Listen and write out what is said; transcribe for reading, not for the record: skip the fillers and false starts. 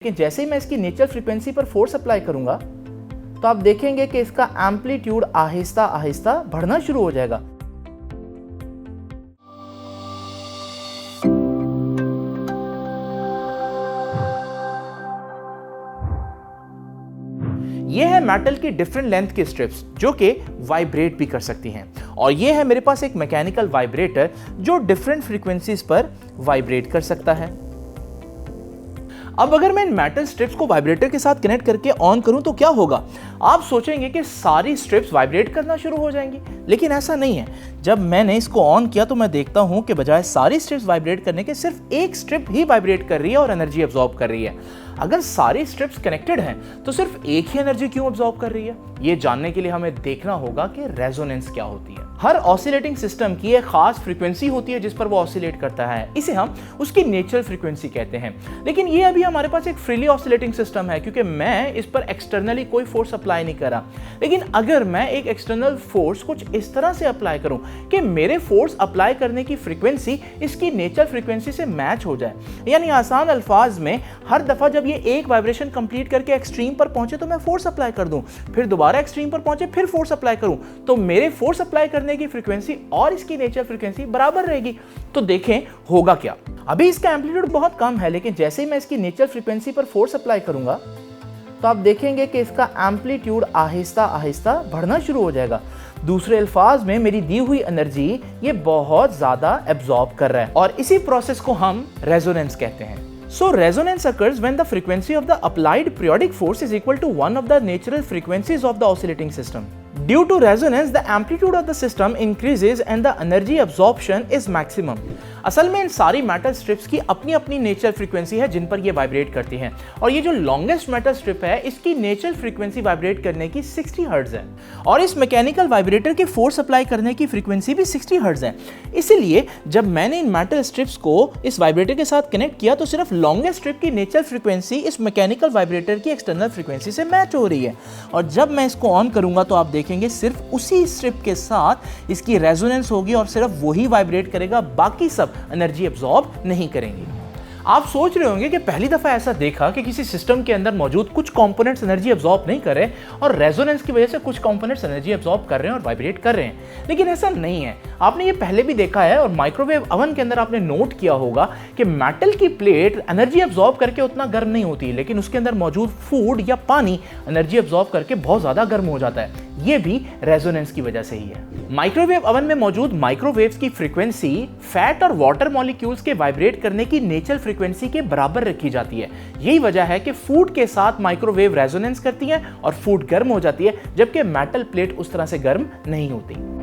लेकिन जैसे ही मैं इसकी नेचुरल फ्रीक्वेंसी पर फोर्स अप्लाई करूंगा तो आप देखेंगे कि इसका एम्पलीट्यूड आहिस्ता आहिस्ता बढ़ना शुरू हो जाएगा। ये है मेटल की डिफरेंट लेंथ की स्ट्रिप्स जो कि वाइब्रेट भी कर सकती हैं, और ये है मेरे पास एक मैकेनिकल वाइब्रेटर जो डिफरेंट फ्रीक्वेंसीज पर वाइब्रेट कर सकता है। अब अगर मैं इन मेटल स्ट्रिप्स को वाइब्रेटर के साथ कनेक्ट करके ऑन करूं तो क्या होगा? आप सोचेंगे कि सारी स्ट्रिप्स वाइब्रेट करना शुरू हो जाएंगी, लेकिन ऐसा नहीं है। जब मैंने इसको ऑन किया तो मैं देखता हूं कि बजाय सारी स्ट्रिप्स वाइब्रेट करने के सिर्फ एक स्ट्रिप ही वाइब्रेट कर रही है और एनर्जी अब्सॉर्ब कर रही है। अगर सारी स्ट्रिप्स कनेक्टेड हैं तो सिर्फ एक ही एनर्जी क्यों अब्सॉर्ब कर रही है? ये जानने के लिए हमें देखना होगा कि रेजोनेंस क्या होती है। हर ऑसिलेटिंग सिस्टम की एक खास फ्रीक्वेंसी होती है जिस पर वो ऑसिलेट करता है, इसे हम उसकी नेचुरल फ्रीक्वेंसी कहते हैं। लेकिन ये अभी हमारे पास एक फ्रीली ऑसिलेटिंग सिस्टम है क्योंकि मैं इस पर एक्सटर्नली कोई फोर्स अप्लाई नहीं कर रहा। लेकिन अगर मैं एक एक्सटर्नल फोर्स कुछ इस तरह से अप्लाई करूं कि मेरे फोर्स अप्लाई करने की फ्रीक्वेंसी इसकी नेचुरल फ्रीक्वेंसी से मैच हो जाए, यानी आसान अल्फाज में हर दफा जब ये एक वाइब्रेशन कंप्लीट करके एक्सट्रीम पर पहुंचे तो मैं फोर्स अप्लाई कर दूं, फिर दोबारा एक्सट्रीम पर पहुंचे फिर फोर्स अप्लाई करूं, तो मेरे फोर्स अप्लाई करने की फ्रीक्वेंसी और इसकी नेचुरल फ्रीक्वेंसी बराबर रहेगी। तो देखें होगा क्या। अभी इसका एम्पलीट्यूड बहुत कम है, लेकिन जैसे ही मैं इसकी नेचुरल फ्रीक्वेंसी पर फोर्स अप्लाई करूंगा तो आप देखेंगे कि इसका एम्पलीट्यूड आहिस्ता आहिस्ता बढ़ना शुरू हो जाएगा। दूसरे अल्फाज में मेरी दी हुई एनर्जी ये बहुत ज्यादा एब्जॉर्ब कर रहा है, और इसी प्रोसेस को हम रेजोनेंस कहते हैं। So resonance occurs when the frequency of the applied periodic force is equal to one of the natural frequencies of the oscillating system. Due to resonance, the amplitude of the system increases and the energy absorption is maximum. असल में इन सारी metal strips की अपनी अपनी natural frequency है जिन पर ये vibrate करती हैं, और ये जो लॉन्गेस्ट मेटल स्ट्रिप है इसकी नेचुरल फ्रीक्वेंसी वाइब्रेट करने की 60 हर्ट्ज है, और इस मैकेनिकल वाइब्रेटर के फोर्स अप्लाई करने की फ्रीक्वेंसी भी 60 हर्ट्ज है। इसीलिए जब मैंने इन मेटल स्ट्रिप्स को इस वाइब्रेटर के साथ कनेक्ट किया तो सिर्फ लॉन्गेस्ट स्ट्रिप की नेचुरल फ्रीक्वेंसी इस मैकेनिकल वाइब्रेटर की एक्सटर्नल फ्रीक्वेंसी से मैच हो रही है, और जब मैं इसको ऑन करूंगा तो आप देखेंगे सिर्फ उसी स्ट्रिप के साथ इसकी रेजोनेंस होगी और सिर्फ वही वाइब्रेट करेगा, बाकी सब एनर्जी अब्सॉर्ब नहीं करेंगे। आप सोच रहे होंगे कि पहली दफा ऐसा देखा कि किसी सिस्टम के अंदर मौजूद कुछ कंपोनेंट्स एनर्जी अब्सॉर्ब नहीं कर रहे और रेजोनेंस की वजह से कुछ कंपोनेंट्स एनर्जी अब्सॉर्ब कर रहे हैं और वाइब्रेट कर रहे हैं, लेकिन ऐसा नहीं है। आपने ये पहले भी देखा है, और माइक्रोवेव ओवन के अंदर आपने नोट किया होगा कि मेटल की प्लेट एनर्जी अब्सॉर्ब करके उतना गर्म नहीं होती, लेकिन उसके अंदर मौजूद फूड या पानी एनर्जी अब्सॉर्ब करके बहुत ज्यादा गर्म हो जाता है। ये भी रेजोनेंस की वजह से ही है। माइक्रोवेव ओवन में मौजूद माइक्रोवेव्स की फ्रीक्वेंसी फैट और वाटर मॉलिक्यूल्स के वाइब्रेट करने की नेचुरल फ्रीक्वेंसी के बराबर रखी जाती है। यही वजह है कि फूड के साथ माइक्रोवेव रेजोनेंस करती है और फूड गर्म हो जाती है, जबकि मेटल प्लेट उस तरह से गर्म नहीं होती।